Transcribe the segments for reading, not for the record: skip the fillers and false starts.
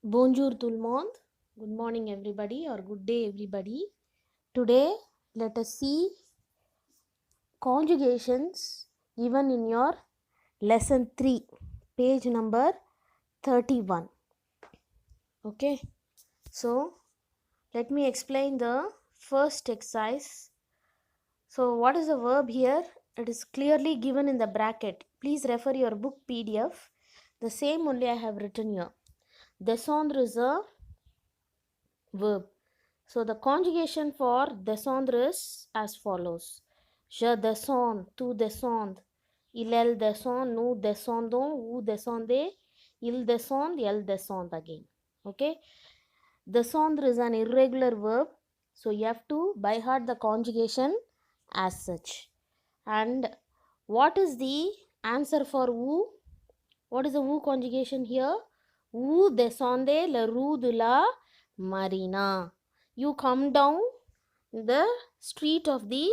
Bonjour tout le monde. Good morning everybody or good day everybody. Today let us see conjugations given in your lesson 3, page number 31. Okay. So let me explain the first exercise. So what is the verb here? It is clearly given in the bracket. Please refer your book PDF. The same only I have written here. Descendre is a verb. So the conjugation for descendre is as follows. Je descends, tu descends, elle descend, nous descendons, vous descendez, il descend, elle descend again. Okay. Descendre is an irregular verb. So you have to by heart the conjugation as such. And what is the answer for vous? What is the vous conjugation here? Vous descendez la rue de la Marina. You come down the street of the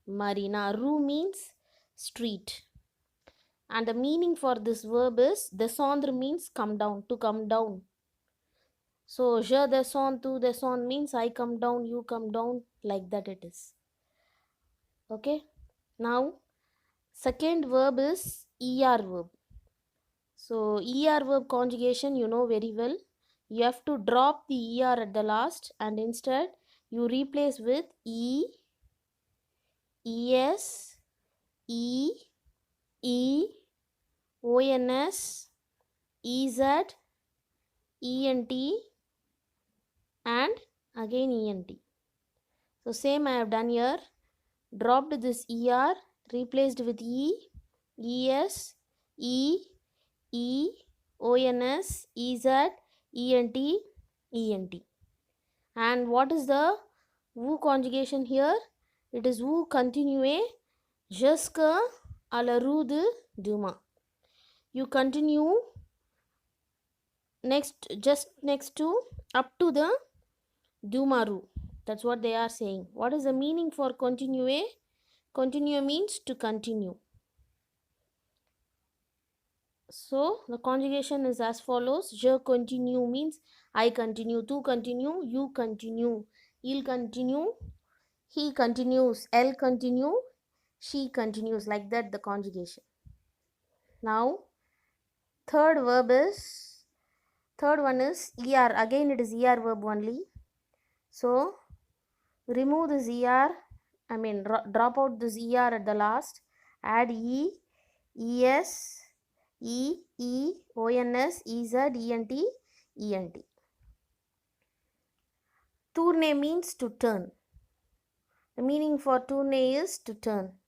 Marina. Rue means street. And the meaning for this verb is descendre means come down, to come down. So je descends, tu descends means I come down, you come down, like that it is. Okay. Now second verb is er verb. So er verb conjugation you know very well. You have to drop the er at the last and instead you replace with es, e, ons, ez, ent and again ent. So same I have done here. Dropped this er, replaced with es, ons, ez, ent. And what is the vous conjugation here? It is vous continue jusqu'à la rue de Duma. You continue just next to up to the Duma rue. That's what they are saying. What is the meaning for continue? Continue means to continue. So the conjugation is as follows. Je continue means I continue, tu continue, you continue, il continue, he continues, elle continue, she continues, like that the conjugation. Now third one is er. Again it is er verb only. So remove this er, drop out this er at the last, add es, ons, ez, ent. Tourner means to turn. The meaning for tourner is to turn.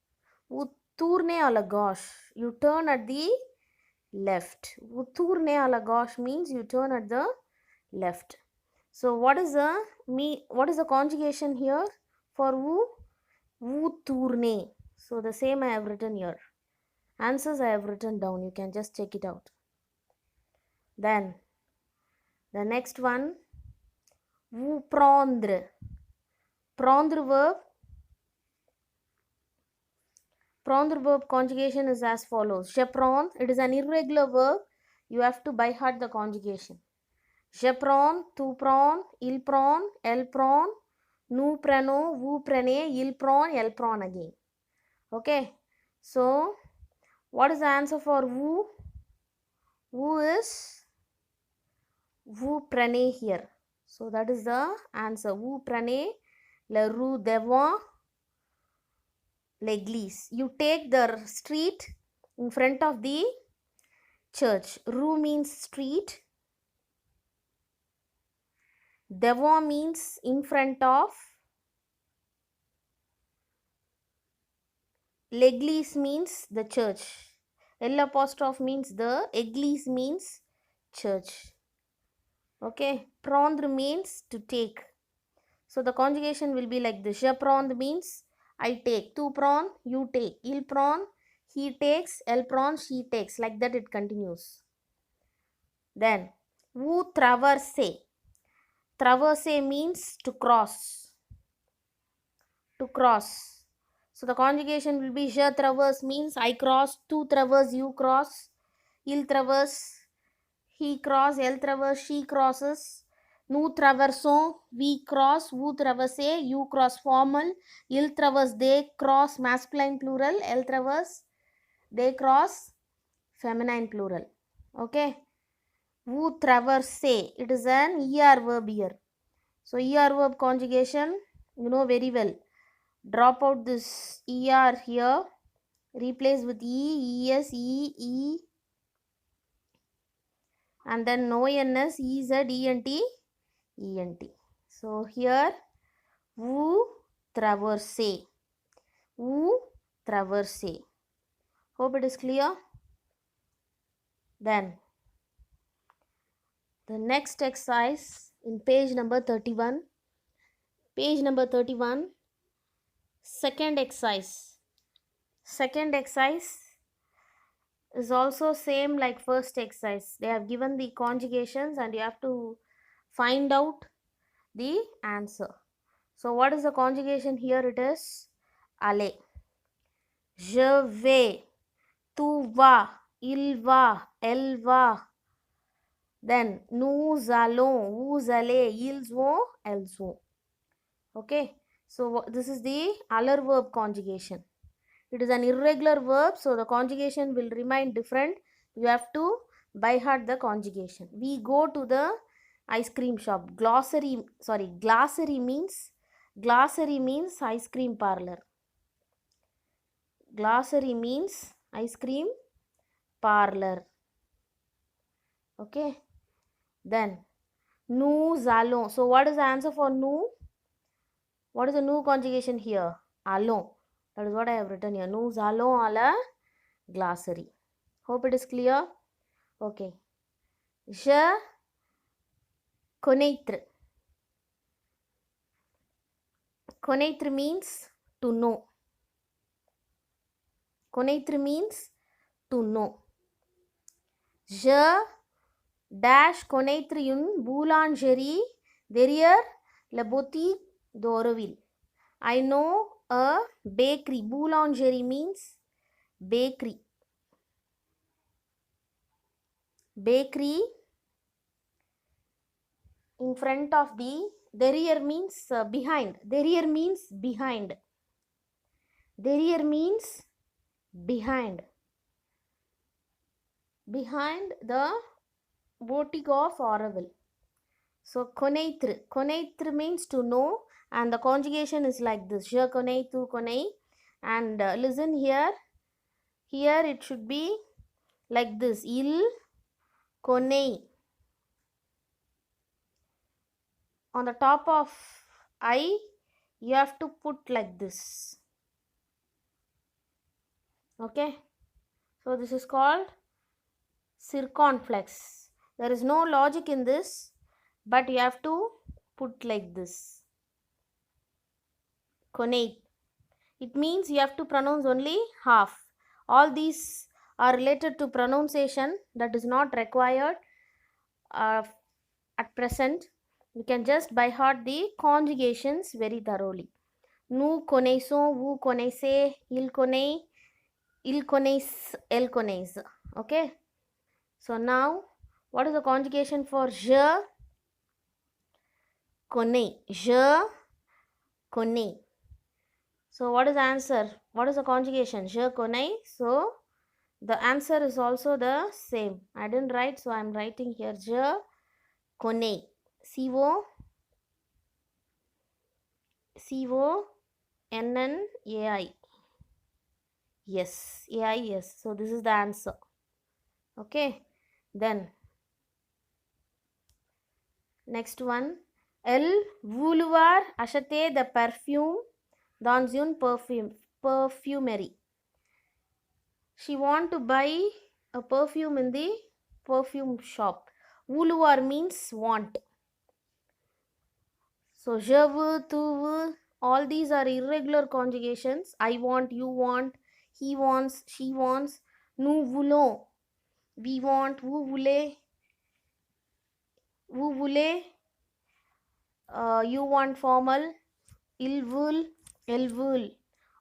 Vous tournez à la gauche. You turn at the left. Vous tournez à la gauche means you turn at the left. So what is the conjugation here for vous? Vous tournez. So the same I have written here. Answers I have written down. You can just check it out. Then the next one, vous prendre. Prendre verb conjugation is as follows. Je prends, it is an irregular verb. You have to by heart the conjugation. Je prends, tu prends, il prend, elle prend, nous prenons, vous prenez, il prend, elle prend again. Okay. So what is the answer for vous? Vous is vous prenez here. So that is the answer. Vous prenez la rue devant l'église. You take the street in front of the church. Rue means street. Devant means in front of. L'église means the church. L apostrophe means the, église means church. Okay. Prendre means to take. So the conjugation will be like this. Je prends means I take. Tu prends, you take. Il prend, he takes. Elle prend, she takes. Like that it continues. Then vous traversez. Traverser means to cross. To cross. So the conjugation will be je traverse means I cross. Tu traverse, you cross. Il traverse, he cross, elle traverse, she crosses. Nous traversons, we cross, vous traversez, you cross formal, il traverse, they cross masculine plural, elle traverse, they cross feminine plural. Okay. Vous traversez, it is an ER verb here. So ER verb conjugation, you know very well. Drop out this ER here, replace with E, ES, E, and then no NS, EZ, ENT, ENT. So here, vous traversez, vous traversez. Hope it is clear. Then, the next exercise in page number 31. Page number 31, second exercise. Second exercise is also same like first exercise. They have given the conjugations and you have to find out the answer. So what is the conjugation here? It is aller. Je vais, tu vas, il va, elle va. Then nous allons, vous allez, ils vont, elles vont. Okay, so this is the aller verb conjugation. It is an irregular verb, so the conjugation will remain different. You have to by heart the conjugation. We go to the ice cream shop. Glossary means ice cream parlor. Glossary means ice cream parlor. Okay. Then nous allons. So what is the answer for nous? What is the nous conjugation here? Allons. That is what I have written here. Nous allons à la glossary. Hope it is clear. Okay. Je connaître. Connaître means to know. Connaître means to know. Je dash connaître une boulangerie derrière la boutique d'Auroville. I know a bakery. Boulangerie means bakery. Bakery in front of the derrière means behind. Derrière means behind. Derrière means behind. Behind the boutique of Auroville. So connaître. Connaître means to know, and the conjugation is like this. Je connais, tu connais. And listen here. Here it should be like this. Il connaît. On the top of I, you have to put like this. Okay. So this is called circumflex. There is no logic in this, but you have to put like this. Connaît. It means you have to pronounce only half. All these are related to pronunciation that is not required at present. You can just by heart the conjugations very thoroughly. Nous connaissons, vous connaissez, il connaît, ils connaissent, elles connaissent. Okay. So now, what is the conjugation for je connais? Je connais. So what is the answer? What is the conjugation? Je connais. So the answer is also the same. I didn't write, so I am writing here. Je connais. C-O-N-N-A-I. Yes. A-I, yes. So this is the answer. Okay. Then next one. Elle vouloir acheter the perfume dans une perfumerie. She want to buy a perfume in the perfume shop. Vouloir means want. So je veux, tu veux, all these are irregular conjugations. I want, you want, he wants, she wants. Nous voulons, we want, vous voulez, you want formal, il veut, elle veut.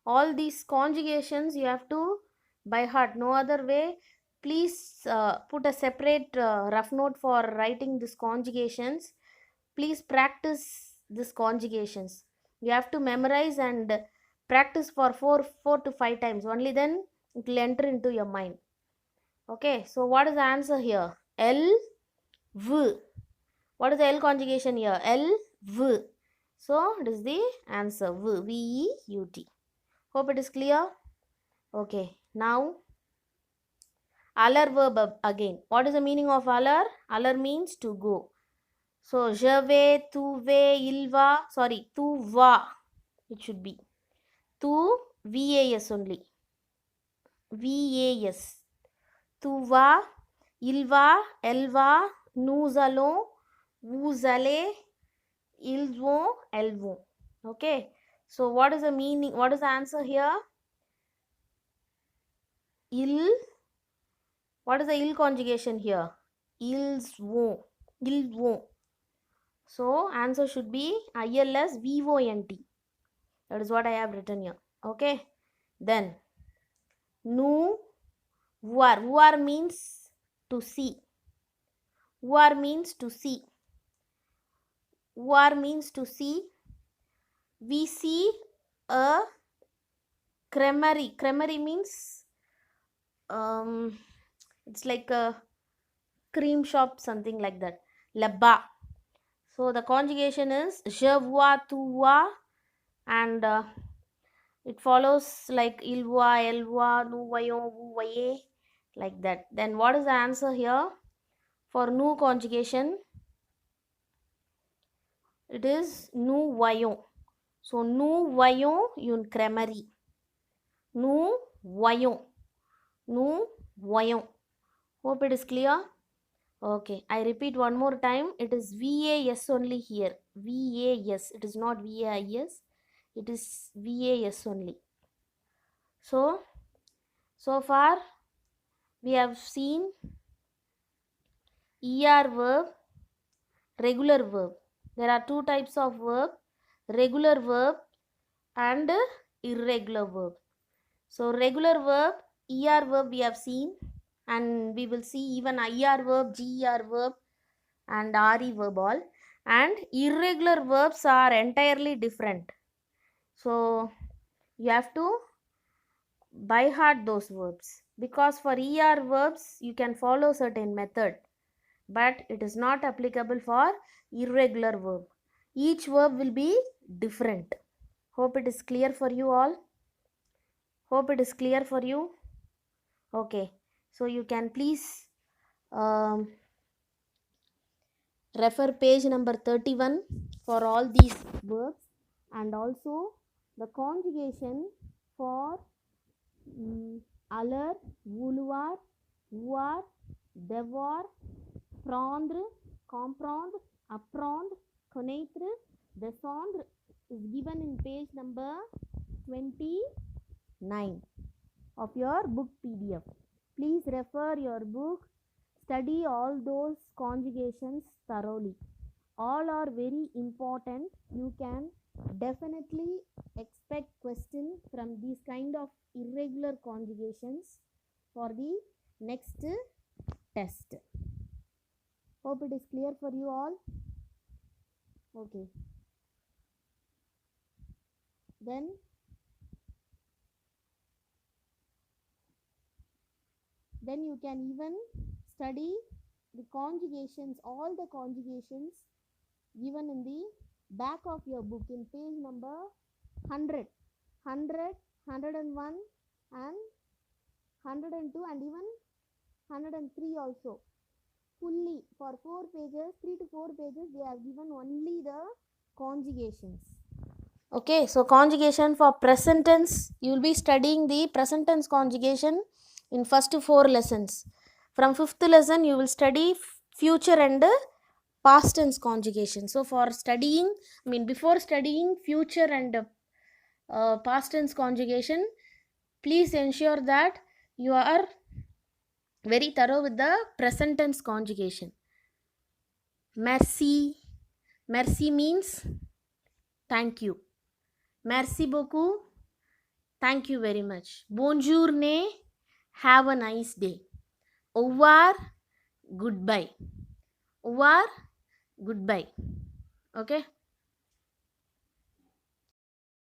All these conjugations you have to by heart. No other way. please put a separate rough note for writing these conjugations. Please practice these conjugations. You have to memorize and practice for 4 to 5 times. Only then it will enter into your mind. Okay, so what is the answer here? L, V. What is the L conjugation here? L, V. So it is the answer. V, V-E-U-T. Hope it is clear. Okay, now aller verb again. What is the meaning of aller? Aller means to go. So je vais, tu vas, il va. Sorry, tu vas. It should be. Tu, V-A-S only. V-A-S. Tu vas, il va, elle va, nous allons, vous allez, ils vont, elles vont. Okay. So what is the meaning? What is the answer here? Il. What is the il conjugation here? Ils vont. Ils vont. So answer should be ILS VONT. That is what I have written here. Okay. Then nous voir. Voir means to see. Voir means to see. Voir means to see. We see a cremerie. Cremerie means it's like a cream shop, something like that. Là-bas. So the conjugation is je vois, tu vois, and it follows like il voit, elle voit, nous voyons, vous voyez, like that. Then what is the answer here for nous conjugation? It is nous voyons. So nous voyons une crèmerie. Nous voyons. Nous voyons. Hope it is clear. Okay, I repeat one more time. It is VAS only here. VAS. It is not VAIS. It is VAS only. So far we have seen ER verb, regular verb. There are two types of verb, regular verb and irregular verb. So regular verb, ER verb we have seen, and we will see even IR verb, GER verb and RE verb all. And irregular verbs are entirely different. So you have to by heart those verbs, because for ER verbs you can follow certain method, but it is not applicable for irregular verb. Each verb will be different. Hope it is clear for you all. Hope it is clear for you. Okay, so you can please refer page number 31 for all these verbs, and also the conjugation for aller, vouloir, voir, devoir, prendre, comprendre, apprendre, connaître, descendre is given in page number 29 of your book PDF. Please refer your book, study all those conjugations thoroughly. All are very important. You can definitely expect question from these kind of irregular conjugations for the next test. Hope it is clear for you all. Okay. Then you can even study the conjugations, all the conjugations given in the back of your book in page number 100, 101 and 102 and even 103 also. Fully for 4 pages, 3 to 4 pages, they have given only the conjugations. Okay, so conjugation for present tense, you will be studying the present tense conjugation in first 4 lessons. From 5th lesson, you will study future and past tense conjugation. So for studying, before studying future and past tense conjugation, please ensure that you are very thorough with the present tense conjugation. Merci. Merci means thank you. Merci beaucoup. Thank you very much. Bonjour, have a nice day. over, goodbye. Over, goodbye. Okay.